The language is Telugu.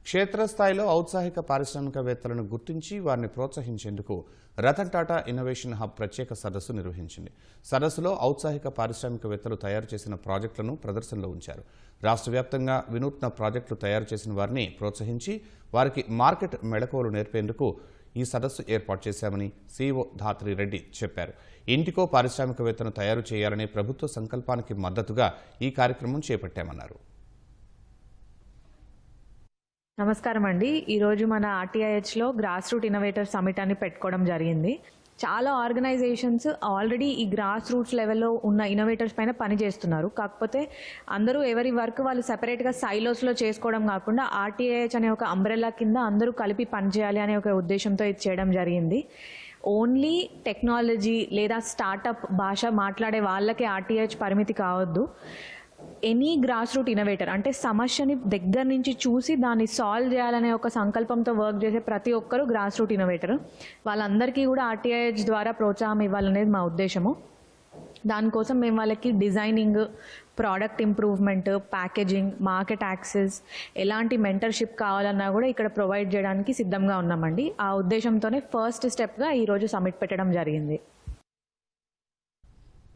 క్షేత్రస్థాయిలో ఔత్సాహిక పారిశ్రామికవేత్తలను గుర్తించి వారిని ప్రోత్సహించేందుకు రతన్ టాటా ఇన్నోవేషన్ హబ్ ప్రత్యేక సదస్సు నిర్వహించింది. సదస్సులో ఔత్సాహిక పారిశ్రామికవేత్తలు తయారు చేసిన ప్రాజెక్టులను ప్రదర్శనలో ఉంచారు. రాష్ట్ర వ్యాప్తంగా వినూత్న ప్రాజెక్టులు తయారు చేసిన వారిని ప్రోత్సహించి వారికి మార్కెట్ మెళకువలు నేర్పేందుకు ఈ సదస్సు ఏర్పాటు చేశామని సీఈఓ ధాత్రి రెడ్డి చెప్పారు. ఇంటికో పారిశ్రామికవేత్తను తయారు చేయాలనే ప్రభుత్వ సంకల్పానికి మద్దతుగా ఈ కార్యక్రమం చేపట్టామన్నారు. నమస్కారం అండి. ఈరోజు మన ఆర్టీఐహెచ్లో గ్రాస్ రూట్ ఇన్నోవేటర్ సమిట్ అని పెట్టుకోవడం జరిగింది. చాలా ఆర్గనైజేషన్స్ ఆల్రెడీ ఈ గ్రాస్ రూట్స్ లెవెల్లో ఉన్న ఇన్నోవేటర్స్ పైన పనిచేస్తున్నారు. కాకపోతే అందరూ ఎవరి వర్క్ వాళ్ళు సెపరేట్గా సైలోస్లో చేసుకోవడం కాకుండా ఆర్టీఐహెచ్ అనే ఒక అంబ్రెల్లా కింద అందరూ కలిపి పనిచేయాలి అనే ఒక ఉద్దేశంతో ఇది చేయడం జరిగింది. ఓన్లీ టెక్నాలజీ లేదా స్టార్టప్ భాష మాట్లాడే వాళ్ళకే ఆర్టీఐహెచ్ పరిమితి కావద్దు. ఎనీ గ్రాస్ రూట్ ఇన్నోవేటర్ అంటే సమస్యని దగ్గర నుంచి చూసి దాన్ని సాల్వ్ చేయాలనే ఒక సంకల్పంతో వర్క్ చేసే ప్రతి ఒక్కరూ గ్రాస్ రూట్ ఇన్నోవేటర్. వాళ్ళందరికీ కూడా ఆర్టీఐహెచ్ ద్వారా ప్రోత్సాహం ఇవ్వాలనేది మా ఉద్దేశము. దానికోసం మేము వాళ్ళకి designing, product improvement, packaging, market access, ఎలాంటి మెంటర్షిప్ కావాలన్నా కూడా ఇక్కడ ప్రొవైడ్ చేయడానికి సిద్ధంగా ఉన్నామండి. ఆ ఉద్దేశంతోనే ఫస్ట్ స్టెప్గా ఈరోజు సమిట్ పెట్టడం జరిగింది.